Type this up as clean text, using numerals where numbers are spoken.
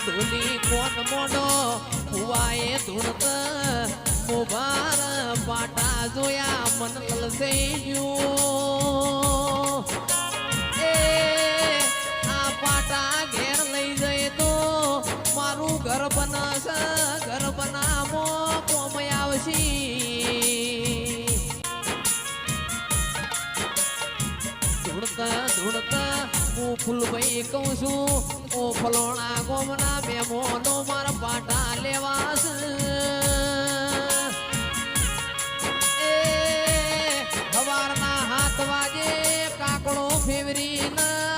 ઢોલી કોણ મોડો હુવાએ ધૂણત મુભાર પાટા જોયા મન લલસે ગયું એ આ પાટા ઘેર લઈ જઈ તો મારું ઘર બનાશે ઘર બનામો કોમ આવશે ધૂણતા હું ફૂલભાઈ કહું છું ઓ ફલોણા ગોમના મેમોનો મારા પાટા લેવાસ એ સવારના 7 વાગે કાકડો ફેવરીને